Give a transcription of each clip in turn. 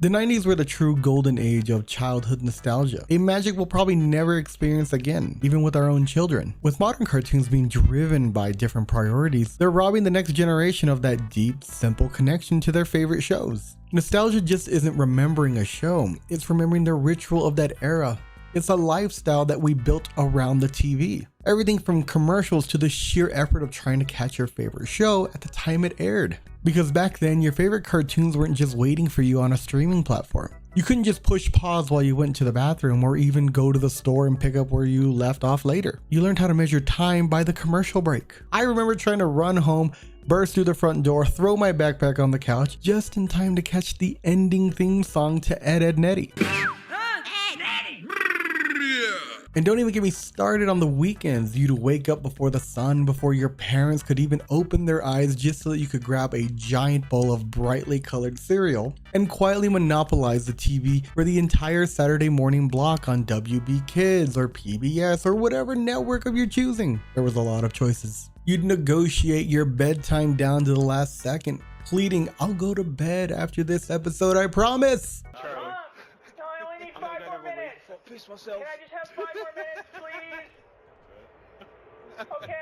The 90s were the true golden age of childhood nostalgia, a magic we'll probably never experience again, even with our own children. With modern cartoons being driven by different priorities, they're robbing the next generation of that deep, simple connection to their favorite shows. Nostalgia just isn't remembering a show, it's remembering the ritual of that era. It's a lifestyle that we built around the TV. Everything from commercials to the sheer effort of trying to catch your favorite show at the time it aired. Because back then, your favorite cartoons weren't just waiting for you on a streaming platform. You couldn't just push pause while you went to the bathroom or even go to the store and pick up where you left off later. You learned how to measure time by the commercial break. I remember trying to run home, burst through the front door, throw my backpack on the couch, just in time to catch the ending theme song to Ed, Edd n Eddy. And don't even get me started on the weekends. You'd wake up before the sun, before your parents could even open their eyes, just so that you could grab a giant bowl of brightly colored cereal and quietly monopolize the TV for the entire Saturday morning block on WB Kids or PBS or whatever network of your choosing. There was a lot of choices. You'd negotiate your bedtime down to the last second, pleading, "I'll go to bed after this episode, I promise." Myself. Can I just have 5 more minutes, please? Okay.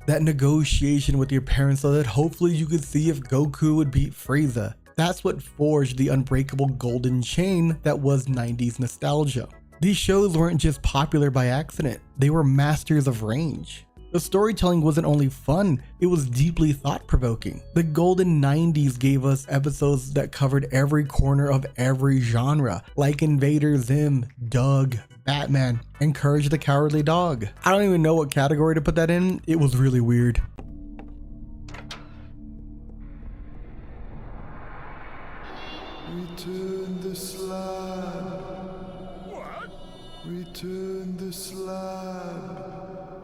That negotiation with your parents so that hopefully you could see if Goku would beat Frieza. That's what forged the unbreakable golden chain that was 90s nostalgia. These shows weren't just popular by accident, they were masters of range. The storytelling wasn't only fun, it was deeply thought-provoking. The golden 90s gave us episodes that covered every corner of every genre, like Invader Zim, Doug, Batman, and Courage the Cowardly Dog. I don't even know what category to put that in, it was really weird. Return the slab. What? Return the slab.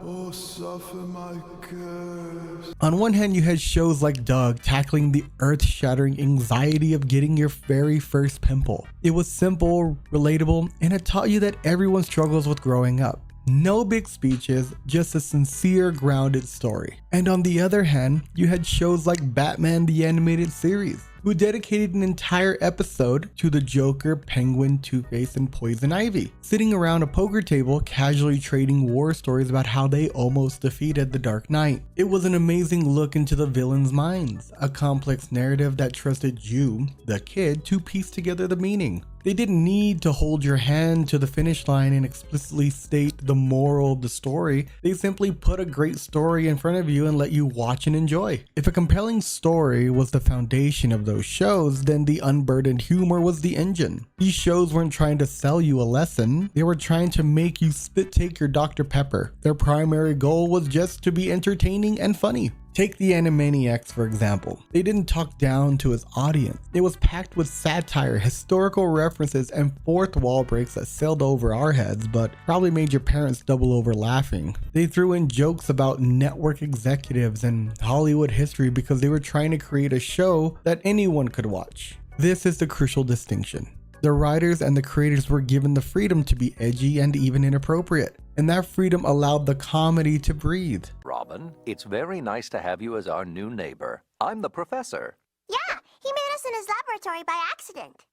Oh, suffer my curse. On one hand, you had shows like Doug tackling the earth-shattering anxiety of getting your very first pimple. It was simple, relatable, and it taught you that everyone struggles with growing up. No big speeches, just a sincere, grounded story. And on the other hand, you had shows like Batman the Animated Series, who dedicated an entire episode to the Joker, Penguin, Two-Face, and Poison Ivy, sitting around a poker table casually trading war stories about how they almost defeated the Dark Knight. It was an amazing look into the villains' minds, a complex narrative that trusted you, the kid, to piece together the meaning. They didn't need to hold your hand to the finish line and explicitly state the moral of the story. They simply put a great story in front of you and let you watch and enjoy. If a compelling story was the foundation of those shows, then the unburdened humor was the engine. These shows weren't trying to sell you a lesson, they were trying to make you spit take your Dr. Pepper. Their primary goal was just to be entertaining and funny. Take the Animaniacs for example. They didn't talk down to its audience. It was packed with satire, historical references, and fourth wall breaks that sailed over our heads but probably made your parents double over laughing. They threw in jokes about network executives and Hollywood history because they were trying to create a show that anyone could watch. This is the crucial distinction. The writers and the creators were given the freedom to be edgy and even inappropriate, and that freedom allowed the comedy to breathe. Robin, it's very nice to have you as our new neighbor. I'm the professor. Yeah, he made us in his laboratory by accident.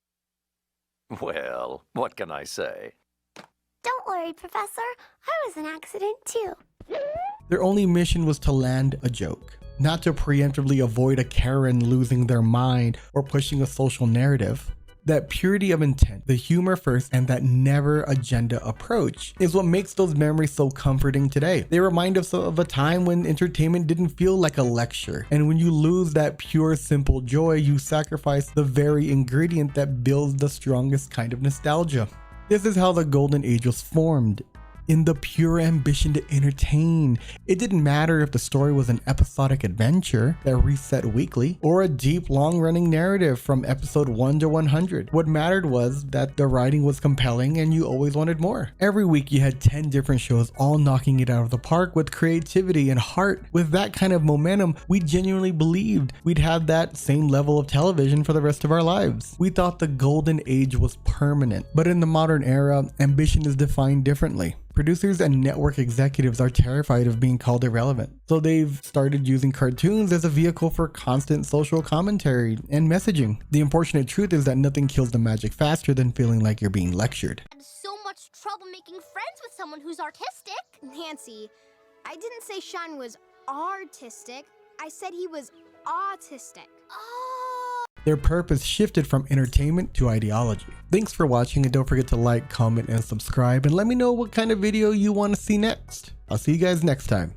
Well, what can I say? Don't worry, Professor. I was an accident too. Their only mission was to land a joke, not to preemptively avoid a Karen losing their mind or pushing a social narrative. That purity of intent, the humor first, and that never agenda approach is what makes those memories so comforting today. They remind us of a time when entertainment didn't feel like a lecture. And when you lose that pure, simple joy, you sacrifice the very ingredient that builds the strongest kind of nostalgia. This is how the Golden Age was formed. In the pure ambition to entertain. It didn't matter if the story was an episodic adventure that reset weekly or a deep long-running narrative from episode 1 to 100. What mattered was that the writing was compelling and you always wanted more. Every week you had 10 different shows all knocking it out of the park with creativity and heart. With that kind of momentum, we genuinely believed we'd have that same level of television for the rest of our lives. We thought the Golden Age was permanent, but in the modern era, ambition is defined differently. Producers and network executives are terrified of being called irrelevant, so they've started using cartoons as a vehicle for constant social commentary and messaging. The unfortunate truth is that nothing kills the magic faster than feeling like you're being lectured. I had so much trouble making friends with someone who's artistic. Nancy, I didn't say Sean was artistic. I said he was autistic. Oh. Their purpose shifted from entertainment to ideology. Thanks for watching, and don't forget to like, comment, and subscribe, and let me know what kind of video you want to see next. I'll see you guys next time.